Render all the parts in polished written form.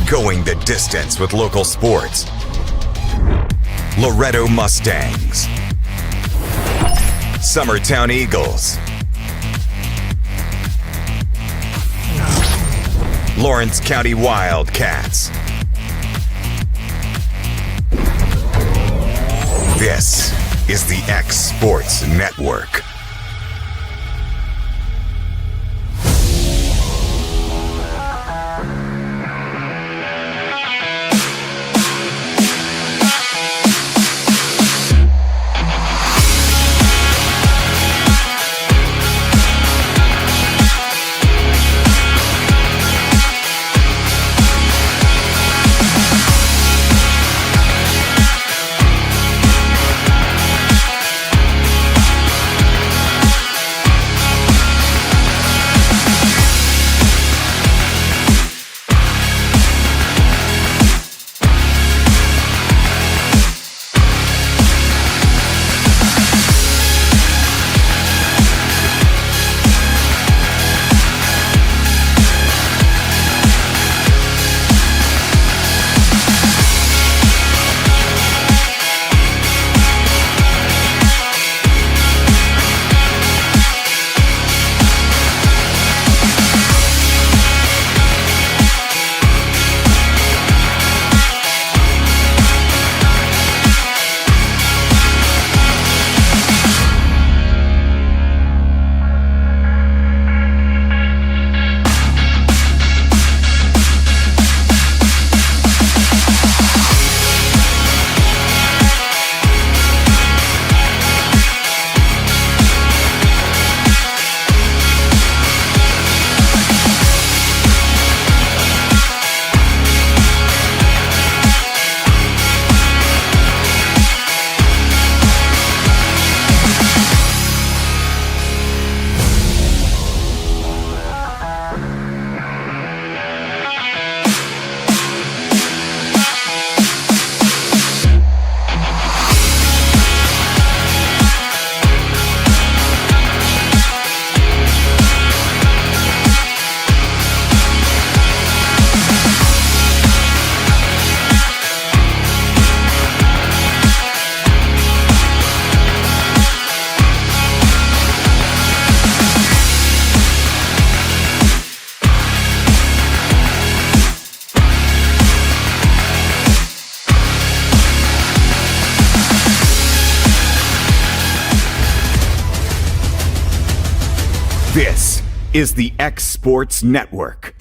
going the distance with local sports. Loretto Mustangs, Summertown Eagles, Lawrence County Wildcats. This is the X Sports Network. This is the X Sports Network.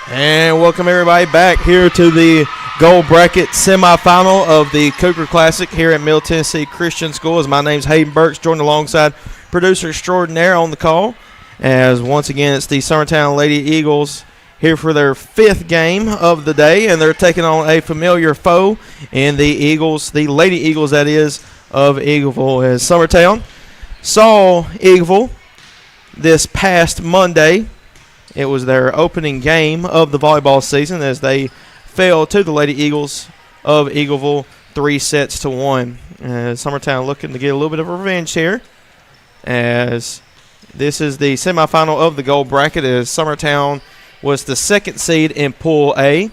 And welcome everybody back here to the gold bracket semifinal of the Cougar Classic here at Middle Tennessee Christian School. My name's Hayden Burks, joined alongside producer extraordinaire on the call. As once again, it's the Summertown Lady Eagles here for their fifth game of the day, and they're taking on a familiar foe in the Eagles, the Lady Eagles, that is, of Eagleville. As Summertown saw Eagleville this past Monday. It was their opening game of the volleyball season as they fell to the Lady Eagles of Eagleville 3-1. Summertown looking to get a little bit of revenge here, as this is the semifinal of the gold bracket, as Summertown was the second seed in Pool A,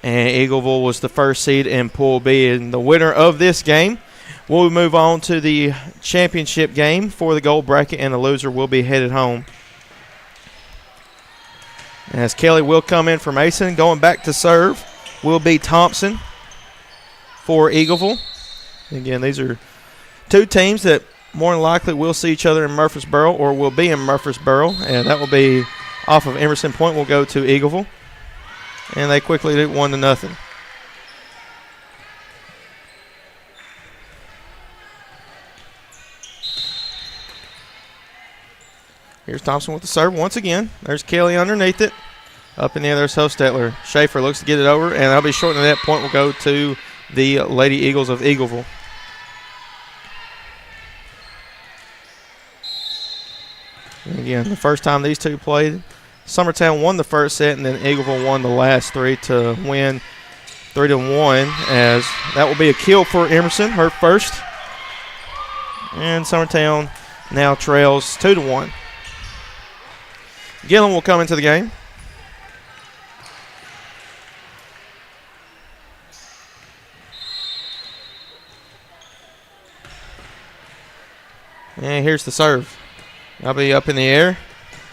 and Eagleville was the first seed in Pool B. And the winner of this game will move on to the championship game for the gold bracket, and the loser will be headed home. As Kelly will come in for Mason, going back to serve will be Thompson for Eagleville. Again, these are two teams that more than likely will see each other in Murfreesboro, or will be in Murfreesboro, and that will be off of Emerson Point. Will go to Eagleville, and they quickly did 1-0. Here's Thompson with the serve once again. There's Kelly underneath it. Up in the air, there's Hostetler. Schaefer looks to get it over, and that'll be short, and that point will go to the Lady Eagles of Eagleville. And again, the first time these two played, Summertown won the first set, and then Eagleville won the last three to win 3-1, as that will be a kill for Emerson, her first. And Summertown now trails 2-1. Gillen will come into the game. And here's the serve. That'll be up in the air.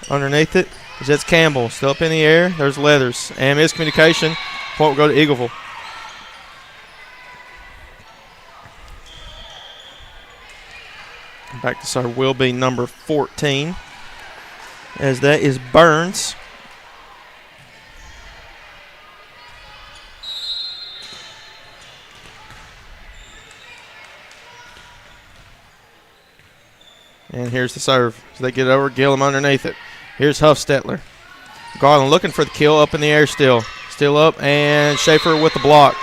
Underneath it, that's Campbell. Still up in the air. There's Leathers. And miscommunication. Point will go to Eagleville. Back to serve will be number 14. As that is Burns. And here's the serve. So they get it over. Gillum underneath it. Here's Huffstetler. Garland looking for the kill. Up in the air still. Still up. And Schaefer with the block.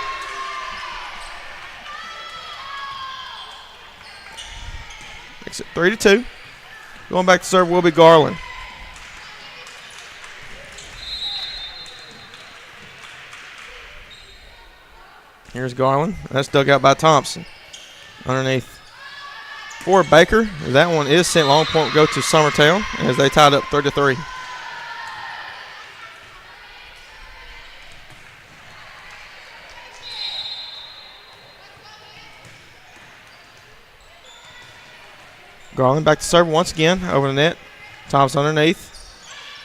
Makes it 3-2. Going back to serve will be Garland. Here's Garland. That's dug out by Thompson. Underneath for Baker. That one is sent long. Point go to Summertown as they tied up 3-3. Garland back to serve once again over the net. Thompson underneath.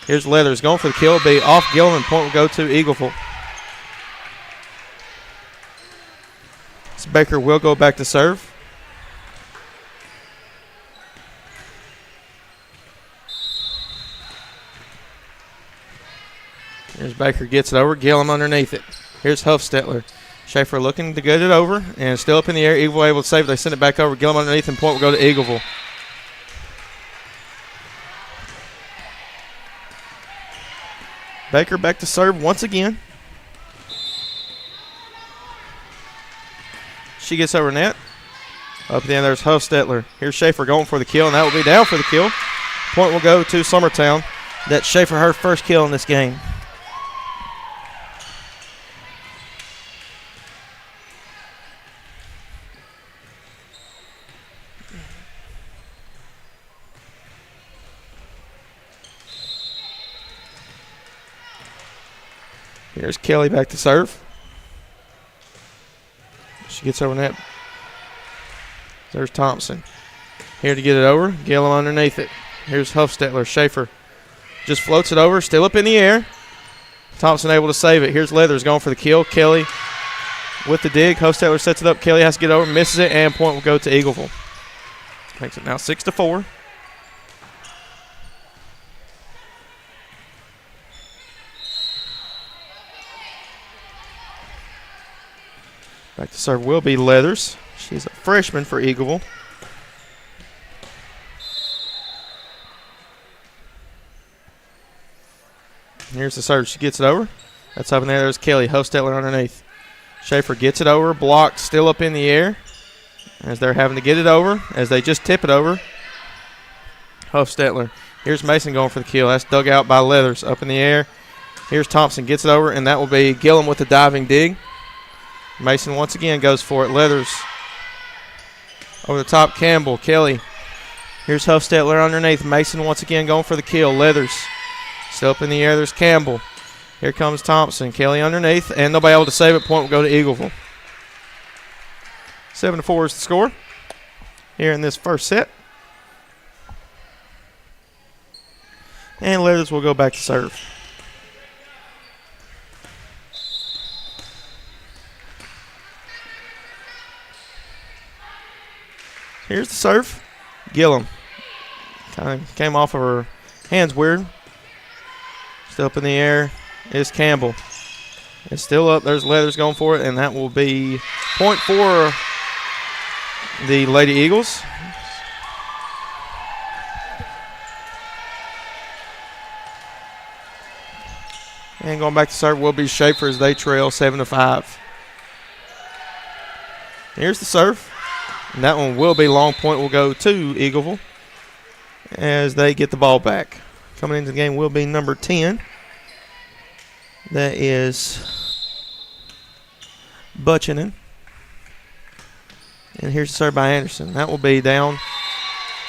Here's Leathers going for the kill. Be off Gillum and point will go to Eagleville. So Baker will go back to serve. Here's Baker, gets it over. Gillum underneath it. Here's Huffstetler. Schaefer looking to get it over and still up in the air. Eagleville able to save it. They send it back over. Gillum underneath and point will go to Eagleville. Baker back to serve once again. She gets over net. Up the end, there's Huffstetler. Here's Schaefer going for the kill, and that will be down for the kill. Point will go to Summertown. That's Schaefer, her first kill in this game. Here's Kelly back to serve. She gets over net. There's Thompson. Here to get it over. Gillum underneath it. Here's Huffstetler. Schaefer just floats it over. Still up in the air. Thompson able to save it. Here's Leathers going for the kill. Kelly with the dig. Huffstetler sets it up. Kelly has to get over. Misses it. And point will go to Eagleville. Makes it now 6-4. Back to serve will be Leathers. She's a freshman for Eagleville. Here's the serve. She gets it over. That's up in there. There's Kelly. Huffstetler underneath. Schaefer gets it over. Blocked. Still up in the air. As they're having to get it over. As they just tip it over. Huffstetler. Here's Mason going for the kill. That's dug out by Leathers. Up in the air. Here's Thompson. Gets it over. And that will be Gillum with the diving dig. Mason once again goes for it. Leathers over the top. Campbell. Kelly. Here's Huffstetler underneath. Mason once again going for the kill. Leathers still up in the air. There's Campbell. Here comes Thompson. Kelly underneath. And nobody able to save it. Point will go to Eagleville. 7-4 is the score here in this first set. And Leathers will go back to serve. Here's the serve. Gillum. Kind of came off of her hands weird. Still up in the air is Campbell. It's still up. There's Leathers going for it, and that will be point for the Lady Eagles. And going back to serve will be Schaefer as they trail 7-5. Here's the serve. And that one will be long. Point will go to Eagleville as they get the ball back. Coming into the game will be number 10. That is Butchinen. And here's the serve by Anderson. That will be down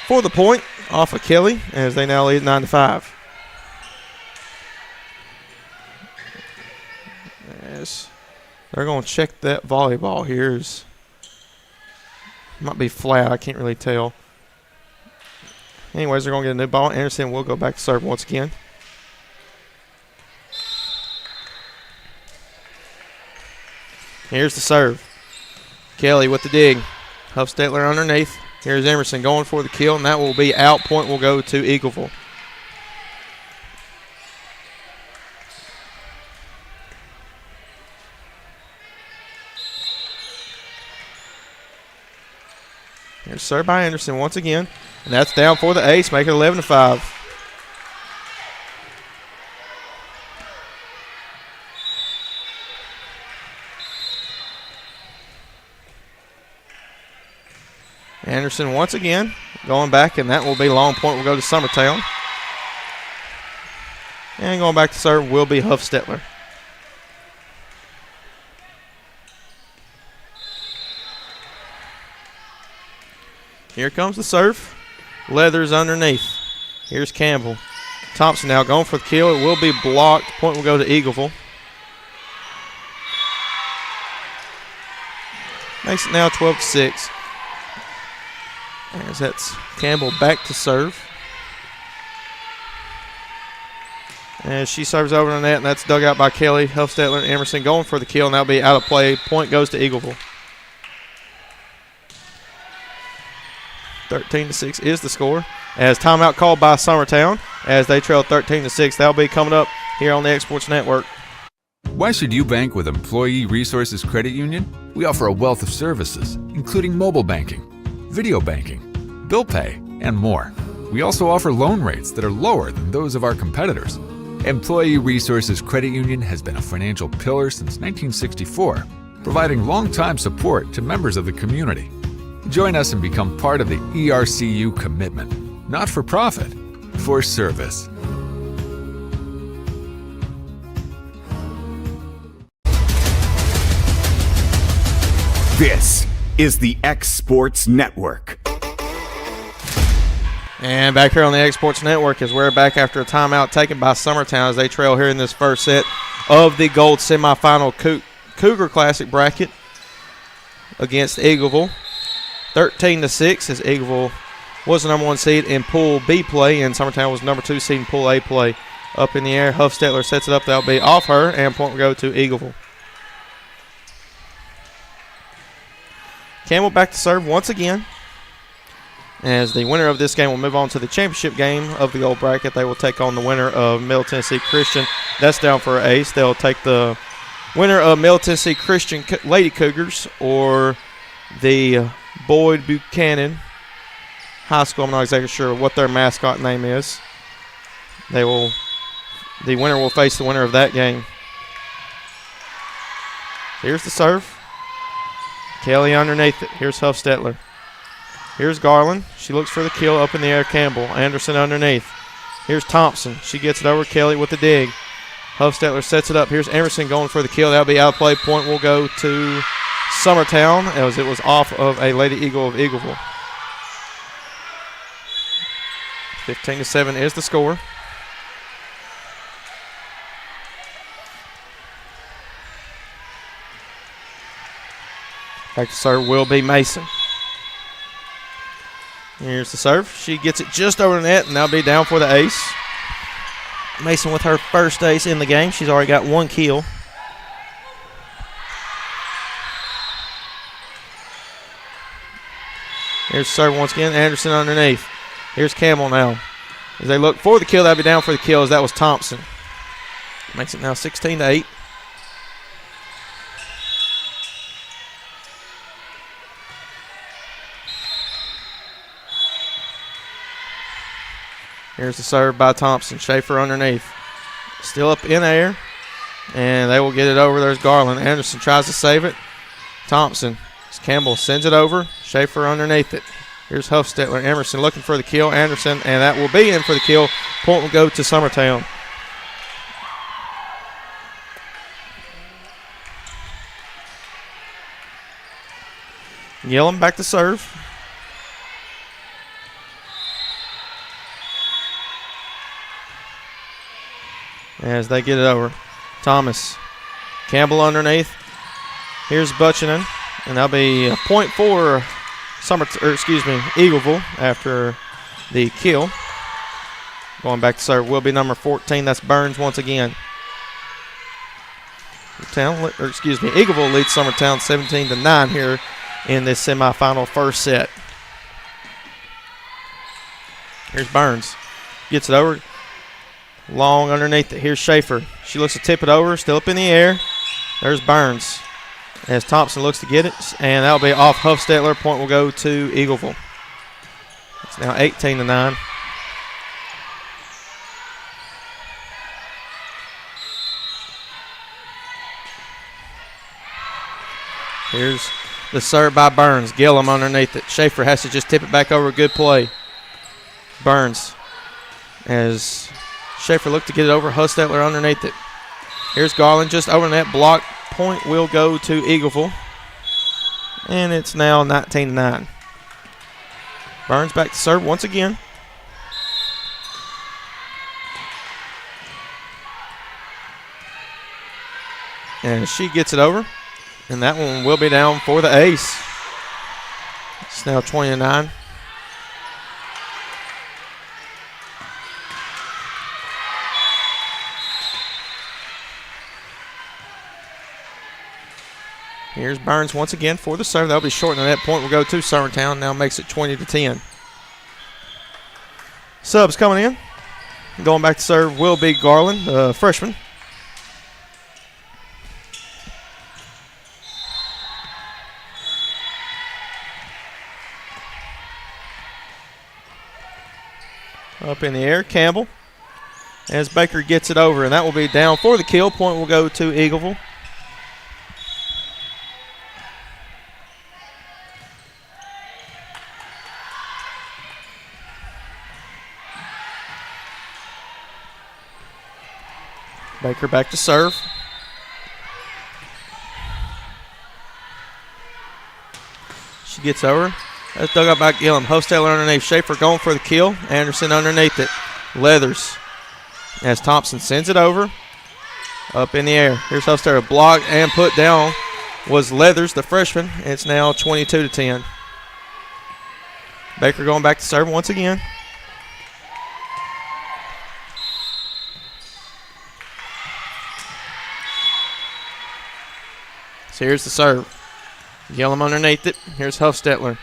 for the point off of Kelly as they now lead 9-5. Yes. They're going to check that volleyball here. Might be flat. I can't really tell. Anyways, they're going to get a new ball. Anderson will go back to serve once again. Here's the serve. Kelly with the dig. Huffstetler underneath. Here's Emerson going for the kill, and that will be out. Point will go to Eagleville. Here's serve by Anderson once again, and that's down for the ace, make it 11-5. Anderson once again going back, and that will be long. Point will go to Summertown. And going back to serve will be Huffstetler. Here comes the serve. Leathers underneath. Here's Campbell. Thompson now going for the kill. It will be blocked. Point will go to Eagleville. Makes it now 12-6. As that's Campbell back to serve. As she serves over the net, and that's dug out by Kelly. Huffstetler and Emerson going for the kill, and that'll be out of play. Point goes to Eagleville. 13-6 is the score. As timeout called by Summertown, as they trail 13-6. That'll be coming up here on the Exports Network. Why should you bank with Employee Resources Credit Union? We offer a wealth of services, including mobile banking, video banking, bill pay, and more. We also offer loan rates that are lower than those of our competitors. Employee Resources Credit Union has been a financial pillar since 1964, providing long-time support to members of the community. Join us and become part of the ERCU commitment, not for profit, for service. This is the X Sports Network. And back here on the X Sports Network as we're back after a timeout taken by Summertown as they trail here in this first set of the Gold Semifinal Cougar Classic bracket against Eagleville. 13-6 as Eagleville was the number 1 seed in Pool B play, and Summertown was number 2 seed in Pool A play. Up in the air, Huffstetler sets it up. That'll be off her, and point will go to Eagleville. Campbell back to serve once again. As the winner of this game will move on to the championship game of the gold bracket. They will take on the winner of Middle Tennessee Christian. That's down for an ace. They'll take the winner of Middle Tennessee Christian Lady Cougars or the Boyd Buchanan High School. I'm not exactly sure what their mascot name is. The winner will face the winner of that game. Here's the serve. Kelly underneath it. Here's Huffstetler. Here's Garland. She looks for the kill up in the air. Campbell. Anderson underneath. Here's Thompson. She gets it over Kelly with the dig. Huffstetler sets it up. Here's Emerson going for the kill. That'll be out of play. Point will go to Summertown as it was off of a Lady Eagle of Eagleville. 15-7 is the score. Back to serve will be Mason. Here's the serve. She gets it just over the net, and that'll be down for the ace. Mason with her first ace in the game. She's already got 1 kill. Here's the serve once again. Anderson underneath. Here's Campbell now. As they look for the kill, that'll be down for the kill as that was Thompson. Makes it now 16-8. Here's the serve by Thompson. Schaefer underneath. Still up in air. And they will get it over. There's Garland. Anderson tries to save it. Thompson. Campbell sends it over. Schaefer underneath it. Here's Huffstetler. Emerson looking for the kill. Anderson. And that will be in for the kill. Point will go to Summertown. Gillum back to serve. As they get it over. Thomas. Campbell underneath. Here's Buchanan. And that'll be a point for Eagleville after the kill. Going back to serve will be number 14. That's Burns once again. Eagleville leads Summertown 17-9 here in this semifinal first set. Here's Burns. Gets it over. Long underneath it. Here's Schaefer. She looks to tip it over. Still up in the air. There's Burns. As Thompson looks to get it. And that'll be off Huffstetler. Point will go to Eagleville. It's now 18-9. Here's the serve by Burns. Gillum underneath it. Schaefer has to just tip it back over. Good play. Burns. As Schaefer looked to get it over. Huffstetler underneath it. Here's Garland just over net. Block. Point will go to Eagleville. And it's now 19-9. Burns back to serve once again. And she gets it over. And that one will be down for the ace. It's now 20-9. Here's Burns once again for the serve. That'll be short, and that point will go to Summertown. Now makes it 20-10. Subs coming in. Going back to serve will be Garland, freshman. Up in the air, Campbell. As Baker gets it over, and that will be down for the kill. Point will go to Eagleville. Baker back to serve. She gets over. That's dug up by Gillum. Huffstetler underneath. Schaefer going for the kill. Anderson underneath it. Leathers. As Thompson sends it over. Up in the air. Here's Huffstetler. Blocked and put down was Leathers, the freshman. It's now 22-10. Baker going back to serve once again. So here's the serve. Gillum underneath it. Here's Huffstetler.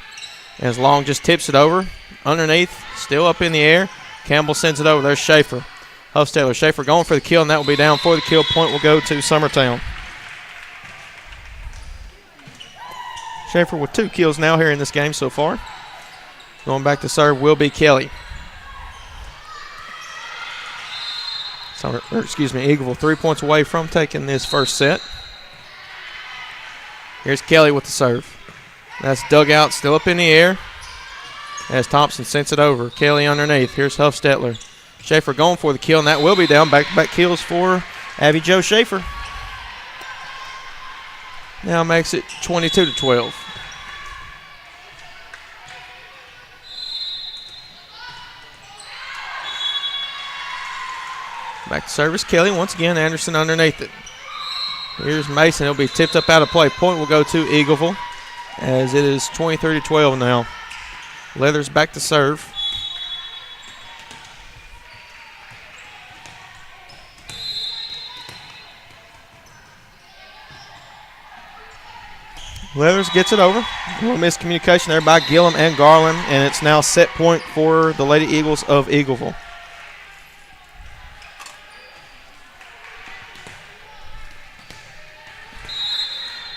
As Long just tips it over. Underneath. Still up in the air. Campbell sends it over. There's Schaefer. Huffstetler. Schaefer going for the kill, and that will be down for the kill. Point will go to Summertown. Schaefer with 2 kills now here in this game so far. Going back to serve will be Kelly. Eagleville 3 points away from taking this first set. Here's Kelly with the serve. That's dug out, still up in the air. As Thompson sends it over. Kelly underneath. Here's Huffstetler. Schaefer going for the kill, and that will be down. Back-to-back kills for Abby Jo Schaefer. Now makes it 22-12. Back to service, Kelly. Once again, Anderson underneath it. Here's Mason. It'll be tipped up out of play. Point will go to Eagleville as it is 23-12 now. Leathers back to serve. Leathers gets it over. A little miscommunication there by Gillum and Garland, and it's now set point for the Lady Eagles of Eagleville.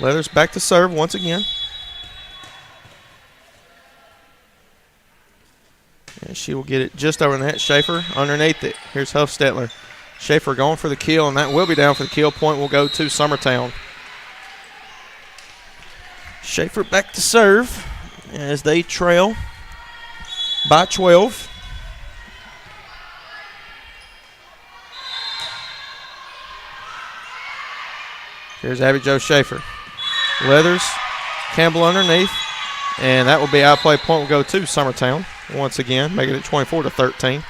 Leathers back to serve once again. And she will get it just over the net. Schaefer underneath it. Here's Huffstetler. Schaefer going for the kill, and that will be down for the kill. Point will go to Summertown. Schaefer back to serve as they trail by 12. Here's Abby Jo Schaefer. Leathers, Campbell underneath, and that will be out of play. Point will go to Summertown once again, making it 24-13.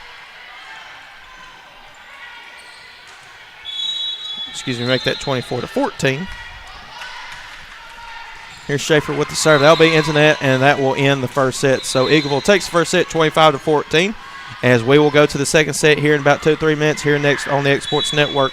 Make that 24-14. Here's Schaefer with the serve. That'll be into net, and that will end the first set. So Eagleville takes the first set 25-14, as we will go to the second set here in about 2-3 minutes here next on the X Sports Network.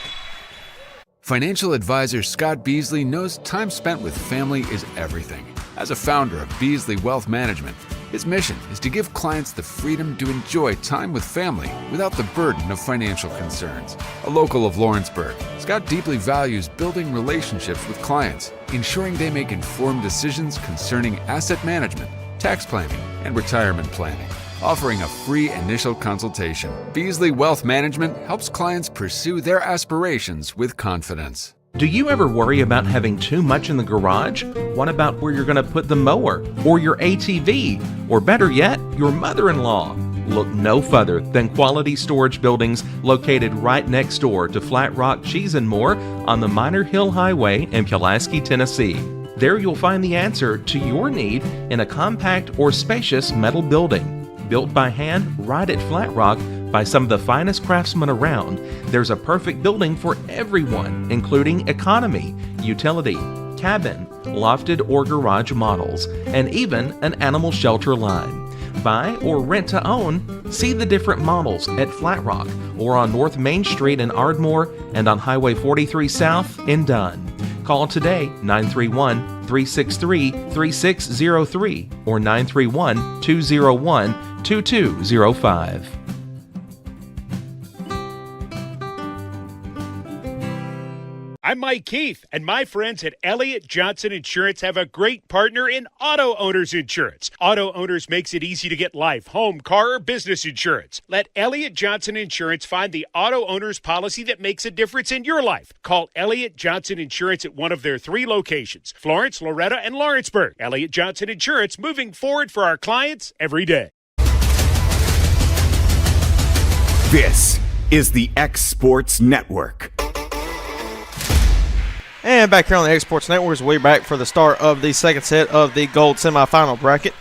Financial advisor Scott Beasley knows time spent with family is everything. As a founder of Beasley Wealth Management, his mission is to give clients the freedom to enjoy time with family without the burden of financial concerns. A local of Lawrenceburg, Scott deeply values building relationships with clients, ensuring they make informed decisions concerning asset management, tax planning, and retirement planning. Offering a free initial consultation, Beasley Wealth Management helps clients pursue their aspirations with confidence. Do you ever worry about having too much in the garage? What about where you're going to put the mower, or your ATV, or better yet, your mother-in-law? Look no further than Quality Storage Buildings located right next door to Flat Rock Cheese and More on the Minor Hill Highway in Pulaski, Tennessee. There you'll find the answer to your need in a compact or spacious metal building. Built by hand right at Flat Rock by some of the finest craftsmen around, there's a perfect building for everyone, including economy, utility, cabin, lofted or garage models, and even an animal shelter line. Buy or rent to own, see the different models at Flat Rock or on North Main Street in Ardmore and on Highway 43 South in Dunn. Call today 931-363-3603 or 931-201-2205. I'm Mike Keith, and my friends at Elliott Johnson Insurance have a great partner in Auto Owners Insurance. Auto Owners makes it easy to get life, home, car, or business insurance. Let Elliott Johnson Insurance find the Auto Owners policy that makes a difference in your life. Call Elliott Johnson Insurance at one of their 3 locations, Florence, Loretta, and Lawrenceburg. Elliott Johnson Insurance, moving forward for our clients every day. This is the X Sports Network. And back here on the X Sports Network, we're back for the start of the second set of the gold semifinal bracket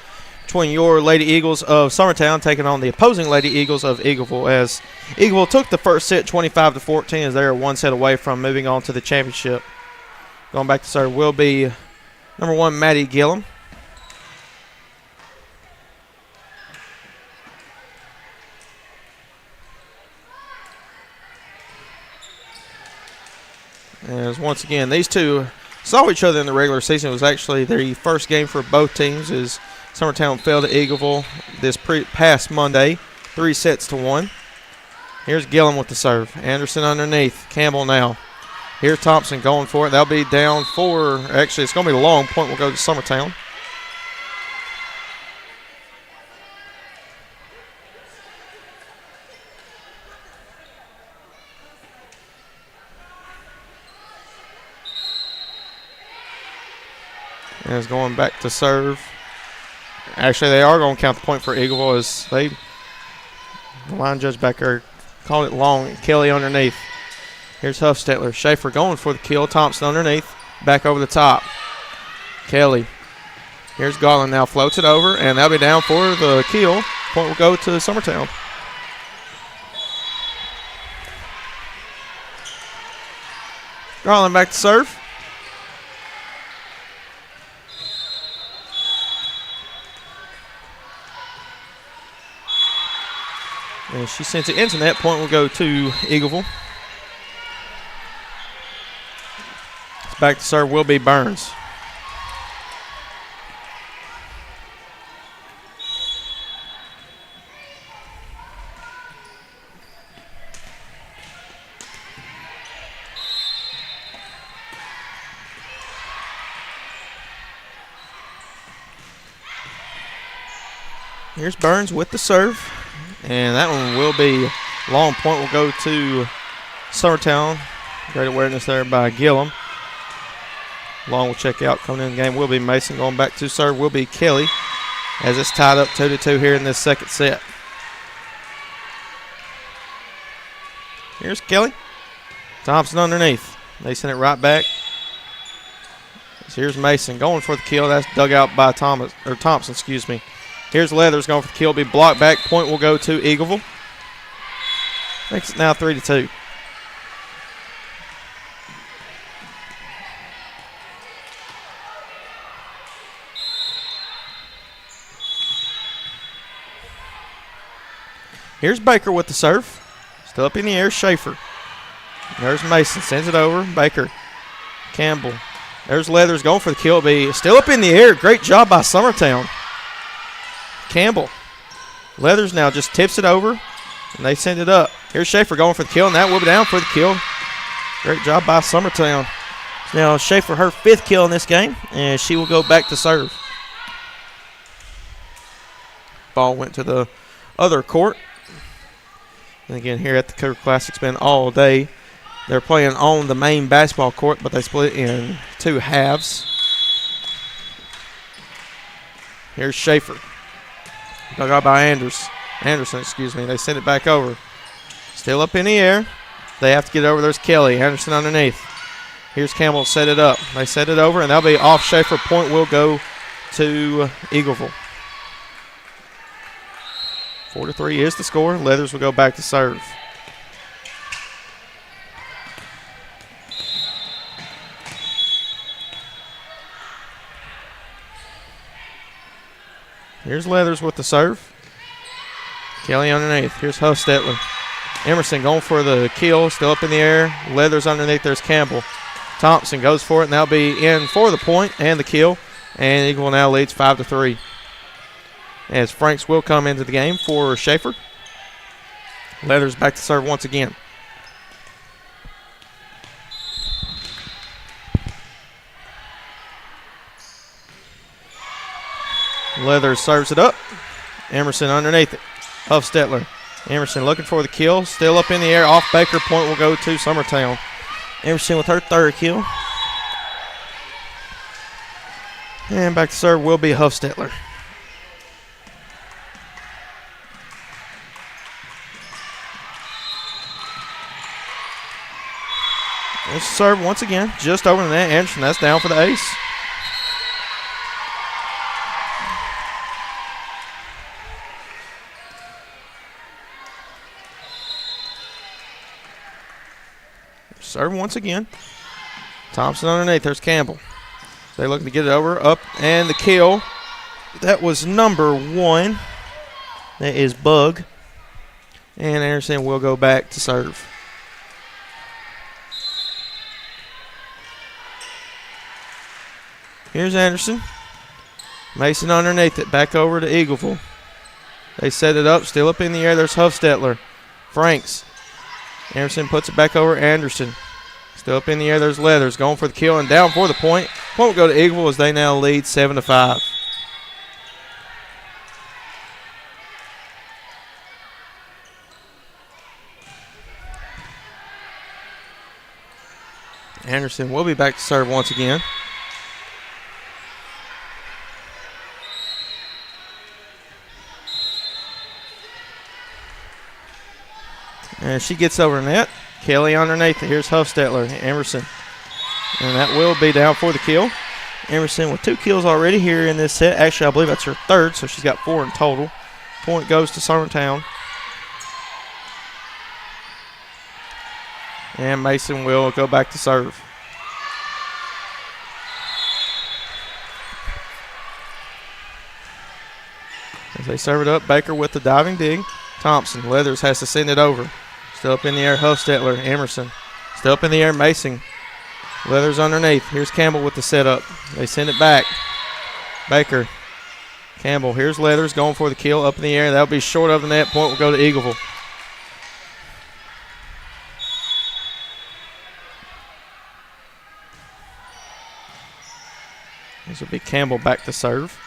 between your Lady Eagles of Summertown taking on the opposing Lady Eagles of Eagleville, as Eagleville took the first set 25-14 as they're one set away from moving on to the championship. Going back to serve will be number 1, Maddie Gillum. As once again, these two saw each other in the regular season. It was actually their first game for both teams, as Summertown fell to Eagleville this past Monday, 3-1. Here's Gillum with the serve. Anderson underneath. Campbell now. Here's Thompson going for it. They'll be down 4. Actually, it's going to be a long point. Will go to Summertown. And it's going back to serve. Actually, they are going to count the point for Eagleville, as the line judge back there called it long. Kelly underneath. Here's Huffstetler. Schaefer going for the kill. Thompson underneath. Back over the top. Kelly. Here's Garland now. Floats it over, and they'll be down for the kill. Point will go to Summertown. Garland back to serve. And she sends it into net. Point will go to Eagleville. It's back to serve will be Burns. Here's Burns with the serve. And that one will be long. Point will go to Summertown. Great awareness there by Gillum. Long will check out. Coming in the game will be Mason. Going back to serve will be Kelly, as it's tied up 2-2 here in this second set. Here's Kelly. Thompson underneath. They send it right back. So here's Mason going for the kill. That's dug out by Thompson, excuse me. Here's Leathers going for the kill. Be blocked back. Point will go to Eagleville. Makes it now 3-2. Here's Baker with the serve. Still up in the air, Schaefer. There's Mason, sends it over. Baker, Campbell. There's Leathers going for the kill. Be still up in the air. Great job by Summertown. Campbell. Leathers now just tips it over, and they send it up. Here's Schaefer going for the kill, and that will be down for the kill. Great job by Summertown. Now Schaefer, her 5th kill in this game, and she will go back to serve. Ball went to the other court. And again, here at the Cougar Classic, it's been all day. They're playing on the main basketball court, but they split in 2 halves. Here's Schaefer. Dug out by Anderson, excuse me. They send it back over. Still up in the air. They have to get it over. There's Kelly. Anderson underneath. Here's Campbell, set it up. They set it over, and that'll be off Schaefer. Point will go to Eagleville. 4-3 is the score. Leathers will go back to serve. Here's Leathers with the serve. Kelly underneath. Here's Hofstetler. Emerson going for the kill. Still up in the air. Leathers underneath. There's Campbell. Thompson goes for it, and that'll be in for the point and the kill. And Eagleville now leads 5-3. As Franks will come into the game for Schaefer. Leathers back to serve once again. Leathers serves it up. Emerson underneath it. Hofstetler. Emerson looking for the kill. Still up in the air. Off Baker. Point will go to Summertown. Emerson with her 3rd kill. And back to serve will be Hofstetler. Let's serve once again. Just over the net. Anderson, that's down for the ace. Serve once again. Thompson underneath. There's Campbell. They're looking to get it over. Up and the kill. That was number 1. That is Bug. And Anderson will go back to serve. Here's Anderson. Mason underneath it. Back over to Eagleville. They set it up. Still up in the air. There's Hofstetler. Franks. Anderson puts it back over Anderson. Still up in the air. There's Leathers going for the kill and down for the point. Point will go to Eagleville as they now lead 7-5. Anderson will be back to serve once again. And she gets over net. Kelly underneath it. Here's Hofstetler. Emerson. And that will be down for the kill. Emerson with 2 kills already here in this set. Actually, I believe that's her 3rd, so she's got 4 in total. Point goes to Summertown. And Mason will go back to serve. As they serve it up, Baker with the diving dig. Thompson. Leathers has to send it over. Still up in the air, Hofstetler. Emerson. Still up in the air, Mason. Leathers underneath. Here's Campbell with the setup. They send it back. Baker. Campbell. Here's Leathers going for the kill up in the air. That'll be short of the net. Point will go to Eagleville. This will be Campbell back to serve.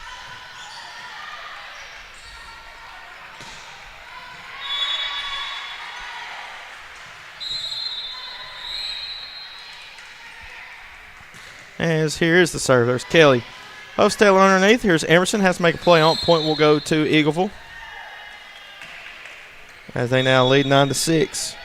As here is the serve. There's Kelly. Hofstetler underneath. Here's Emerson. Has to make a play on. Point will go to Eagleville. As they now lead 9-6.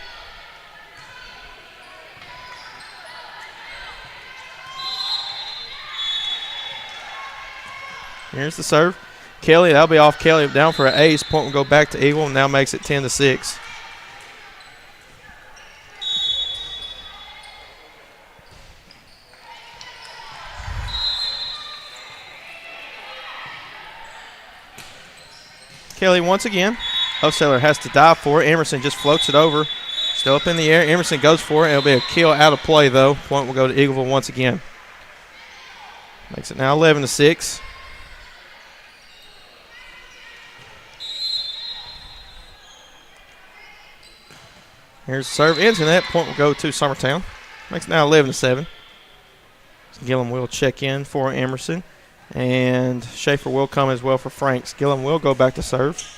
Here's the serve. Kelly. That'll be off Kelly. Down for an ace. Point will go back to Eagle. And now makes it 10-6. Kelly once again. Hofstetter has to dive for it. Emerson just floats it over. Still up in the air. Emerson goes for it. It'll be a kill out of play, though. Point will go to Eagleville once again. Makes it now 11-6. Here's the serve into that. Point will go to Summertown. Makes it now 11-7. Gillum will check in for Emerson. And Schaefer will come as well for Franks. Gillum will go back to serve.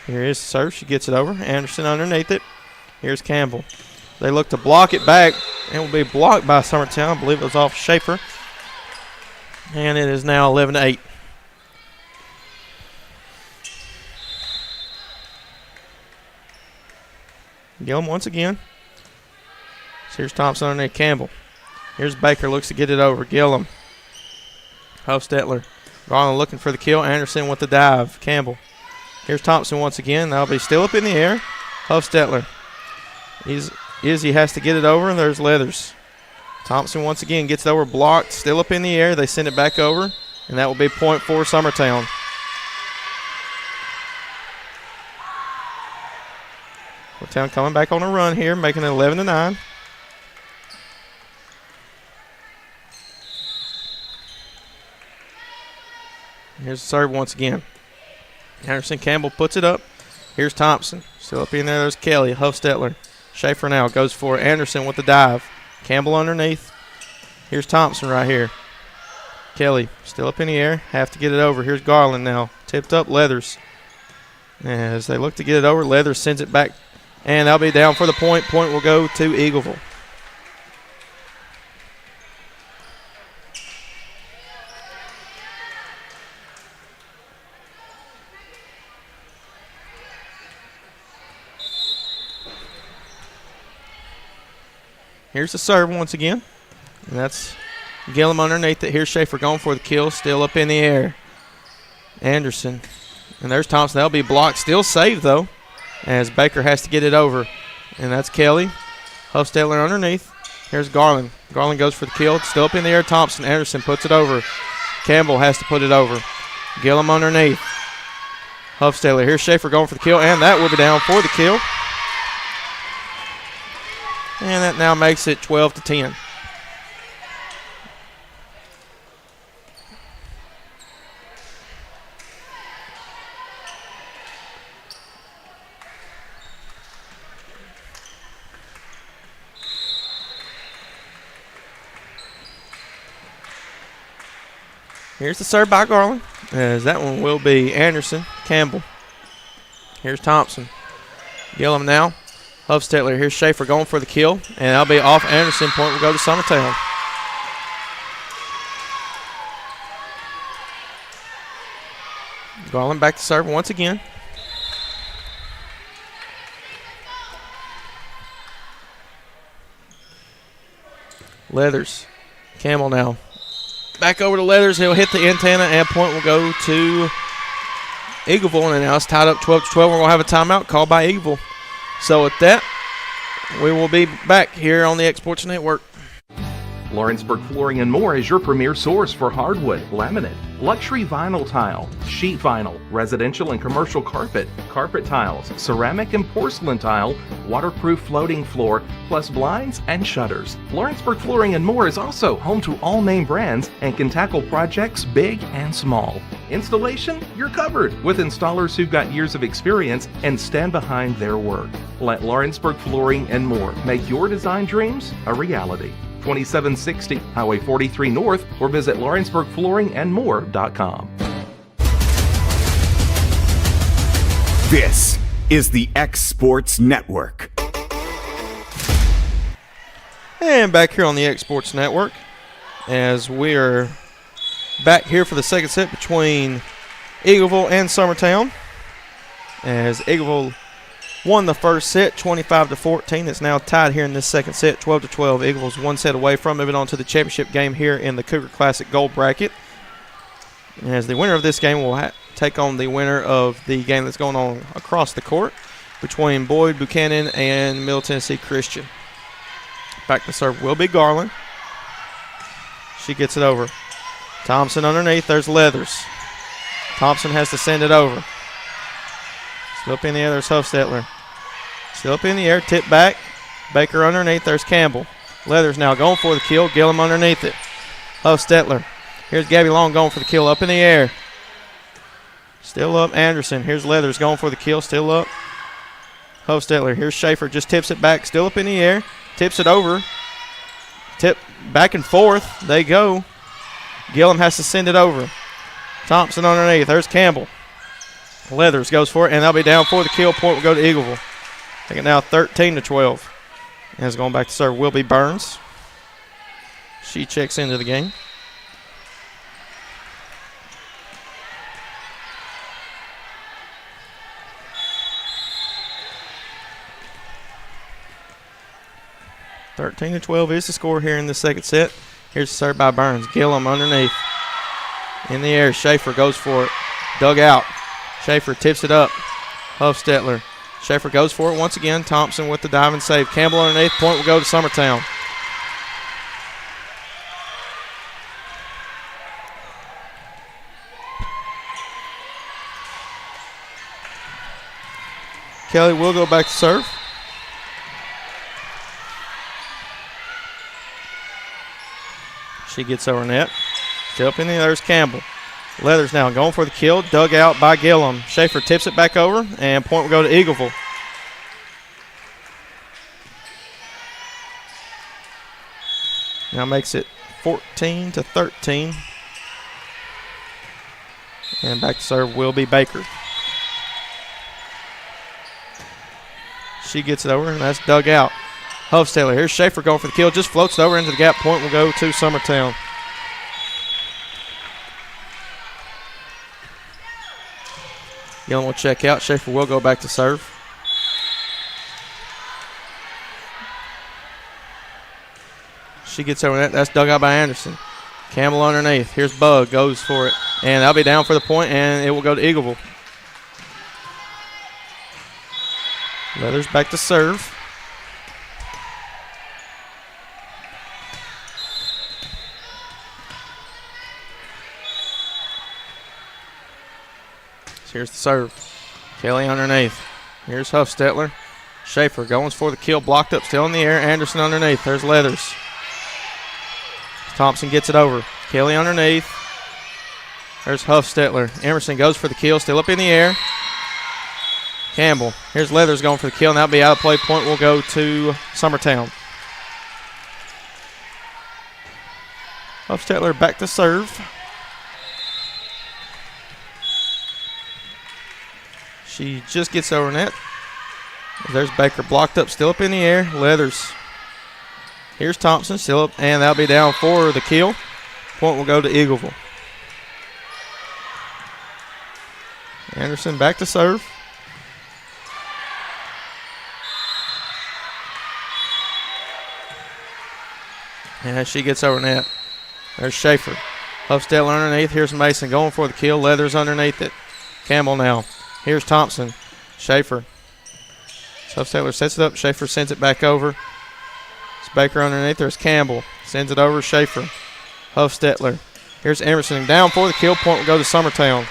Here is the serve. She gets it over. Anderson underneath it. Here's Campbell. They look to block it back. It will be blocked by Summertown. I believe it was off Schaefer. And it is now 11-8. Gillum once again. So here's Thompson underneath Campbell. Here's Baker. Looks to get it over. Gillum. Hofstetler. Garland looking for the kill. Anderson with the dive. Campbell. Here's Thompson once again. That'll be still up in the air. Hofstetler. Izzy has to get it over, and there's Leathers. Thompson once again gets it over, blocked, still up in the air. They send it back over, and that will be point for Summertown. Summertown coming back on a run here, making it 11-9. Here's the serve once again. Anderson Campbell puts it up. Here's Thompson. Still up in there. There's Kelly. Hofstetler. Schaefer now goes for Anderson with the dive. Campbell underneath. Here's Thompson right here. Kelly still up in the air. Have to get it over. Here's Garland now. Tipped up. Leathers. As they look to get it over, Leathers sends it back. And that'll be down for the point. Point will go to Eagleville. Here's the serve once again. And that's Gillum underneath it. Here's Schaefer going for the kill. Still up in the air. Anderson. And there's Thompson. That'll be blocked. Still saved, though, as Baker has to get it over. And that's Kelly. Hofstetler underneath. Here's Garland. Garland goes for the kill. Still up in the air. Thompson. Anderson puts it over. Campbell has to put it over. Gillum underneath. Hofstetler. Here's Schaefer going for the kill. And that will be down for the kill. And that now makes it 12-10. Here's the serve by Garland, as that one will be Anderson. Campbell. Here's Thompson. Gillum now. Hofstetler. Here's Schaefer going for the kill, and that'll be off Anderson. Point will go to Summertown. Garland back to serve once again. Leathers. Campbell now. Back over to Leathers. He'll hit the antenna, and point will go to Eagleville. And now it's tied up 12-12. We're going to have a timeout called by Eagleville. So with that, we will be back here on the Exports Network. Lawrenceburg Flooring and More is your premier source for hardwood, laminate, luxury vinyl tile, sheet vinyl, residential and commercial carpet, carpet tiles, ceramic and porcelain tile, waterproof floating floor, plus blinds and shutters. Lawrenceburg Flooring and More is also home to all name brands and can tackle projects big and small. Installation? You're covered with installers who've got years of experience and stand behind their work. Let Lawrenceburg Flooring and More make your design dreams a reality. 2760 Highway 43 North, or visit LawrenceburgFlooringandMore.com. This is the X Sports Network. And back here on the X Sports Network, as we are back here for the second set between Eagleville and Summertown. As Eagleville won the first set 25-14. It's now tied here in this second set 12-12. Eagleville's one set away from moving on to the championship game here in the Cougar Classic Gold Bracket. As the winner of this game will take on the winner of the game that's going on across the court between Boyd Buchanan and Middle Tennessee Christian. Back to serve will be Garland. She gets it over. Thompson underneath. There's Leathers. Thompson has to send it over. Still up in the air. There's Hofstetler. Still up in the air. Tip back. Baker underneath. There's Campbell. Leathers now going for the kill. Gillum underneath it. Hofstetler. Here's Gabby Long going for the kill. Up in the air. Still up. Anderson. Here's Leathers going for the kill. Still up. Hofstetler. Here's Schaefer. Just tips it back. Still up in the air. Tips it over. Tip back and forth. They go. Gillum has to send it over. Thompson underneath. There's Campbell. Leathers goes for it, and they'll be down for the kill. Point will go to Eagleville. Take it now 13-12. And it's going back to serve. Will be Burns. She checks into the game. (13-12) is the score here in the second set. Here's the serve by Burns. Gillum underneath. In the air, Schaefer goes for it. Dug out. Schaefer tips it up. Hofstetler. Schaefer goes for it once again. Thompson with the dive and save. Campbell underneath. Point will go to Summertown. Kelly will go back to serve. She gets over net. Still up in the there's Campbell. Leathers now going for the kill. Dug out by Gillum. Schaefer tips it back over, and point will go to Eagleville. Now makes it 14-13. And back to serve will be Baker. She gets it over, and that's dug out. Hofstetler. Here's Schaefer going for the kill. Just floats it over into the gap. Point will go to Summertown. Gillum will check out. Schaefer will go back to serve. She gets over that. That's dug out by Anderson. Campbell underneath. Here's Bug. Goes for it. And that'll be down for the point, and it will go to Eagleville. Leathers back to serve. Here's the serve. Kelly underneath. Here's Hofstetler. Schaefer going for the kill. Blocked up. Still in the air. Anderson underneath. There's Leathers. Thompson gets it over. Kelly underneath. There's Hofstetler. Emerson goes for the kill. Still up in the air. Campbell. Here's Leathers going for the kill. And that'll be out of play. Point will go to Summertown. Hofstetler back to serve. She just gets over net. There's Baker blocked up, still up in the air. Leathers. Here's Thompson, still up, and that'll be down for the kill. Point will go to Eagleville. Anderson back to serve. And she gets over net. There's Schaefer. Hofstetler underneath. Here's Mason going for the kill. Leathers underneath it. Campbell now. Here's Thompson. Schaefer. Hofstetler sets it up. Schaefer sends it back over. It's Baker underneath. There's Campbell. Sends it over. Schaefer. Hofstetler. Here's Emerson. Down for the kill. Point will go to Summertown.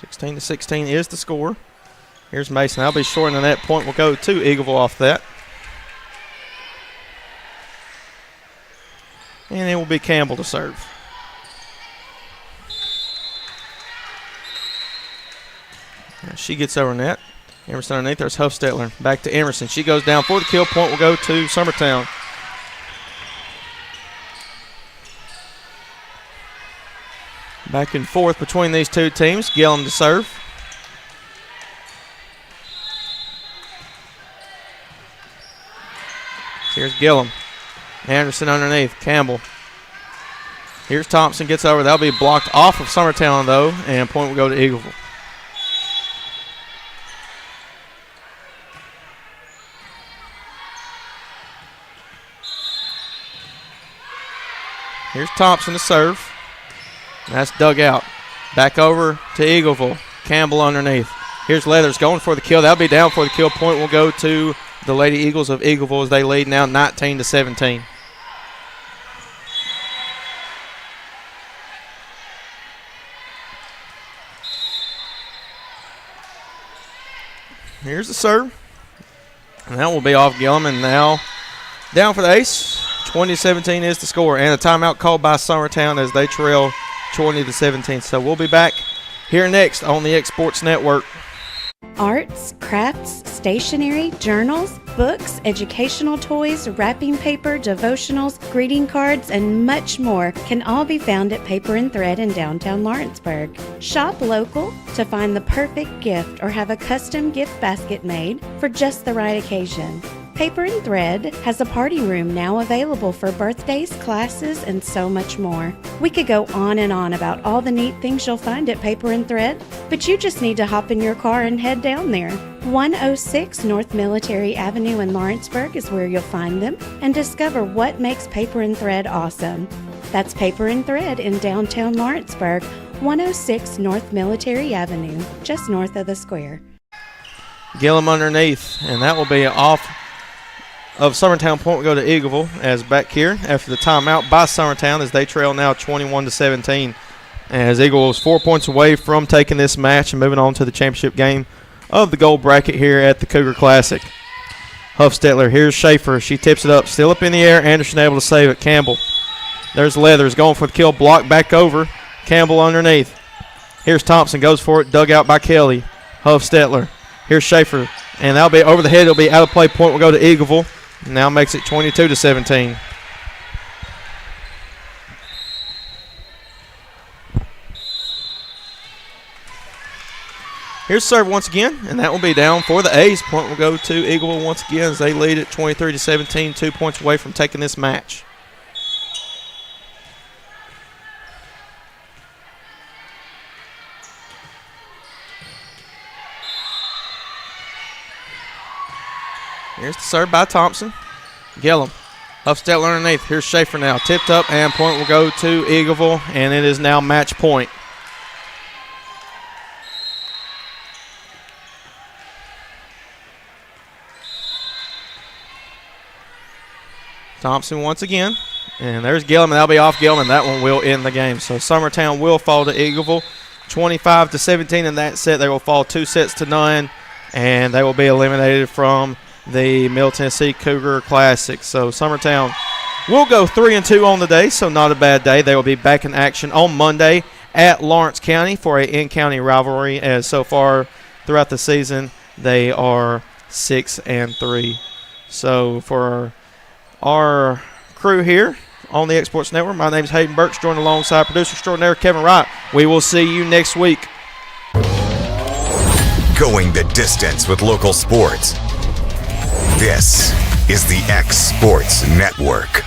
(16-16) is the score. Here's Mason. That'll be short, and that point will go to Eagleville off that. And it will be Campbell to serve. Now she gets over net. Emerson underneath. There's Hofstetler. Back to Emerson. She goes down for the kill. Point will go to Summertown. Back and forth between these two teams. Gillum to serve. Here's Gillum. Anderson underneath. Campbell. Here's Thompson. Gets over. That'll be blocked off of Summertown, though, and point will go to Eagleville. Here's Thompson to serve. And that's dug out. Back over to Eagleville. Campbell underneath. Here's Leathers going for the kill. That'll be down for the kill. Point will go to the Lady Eagles of Eagleville as they lead now 19-17. Here's the serve. And that will be off Gillum. And now down for the ace. 20-17 is the score. And a timeout called by Summertown as they trail 20-17. So we'll be back here next on the X Sports Network. Arts, crafts, stationery, journals, books, educational toys, wrapping paper, devotionals, greeting cards, and much more can all be found at Paper and Thread in downtown Lawrenceburg. Shop local to find the perfect gift or have a custom gift basket made for just the right occasion. Paper and Thread has a party room now available for birthdays, classes, and so much more. We could go on and on about all the neat things you'll find at Paper and Thread, but you just need to hop in your car and head down there. 106 North Military Avenue in Lawrenceburg is where you'll find them and discover what makes Paper and Thread awesome. That's Paper and Thread in downtown Lawrenceburg, 106 North Military Avenue, just north of the square. Gillum underneath, and that will be off of Summertown. Point will go to Eagleville as back here after the timeout by Summertown as they trail now 21-17. As Eagle was 4 points away from taking this match and moving on to the championship game of the gold bracket here at the Cougar Classic. Huffstetler, here's Schaefer. She tips it up, still up in the air. Anderson able to save it. Campbell. There's Leathers going for the kill, block back over. Campbell underneath. Here's Thompson, goes for it, dug out by Kelly. Huffstetler. Here's Schaefer, and that'll be over the head. It'll be out of play. Point will go to Eagleville. Now makes it 22-17. Here's serve once again, and that will be down for the ace. Point will go to Eagleville once again as they lead at 23-17, 2 points away from taking this match. Here's the serve by Thompson. Gillum. Huffstetler underneath. Here's Schaefer now. Tipped up, and point will go to Eagleville, and it is now match point. Thompson once again. And there's Gillum, and that'll be off Gillum, and that one will end the game. So Summertown will fall to Eagleville 25-17 in that set. They will fall 2-0, and they will be eliminated from the Middle Tennessee Cougar Classic. So Summertown will go 3-2 on the day, so not a bad day. They will be back in action on Monday at Lawrence County for a in-county rivalry, as so far throughout the season they are 6-3. So for our crew here on the Exports Network, my name is Hayden Burks, joined alongside producer extraordinaire Kevin Wright. We will see you next week. Going the distance with local sports. This is the X Sports Network.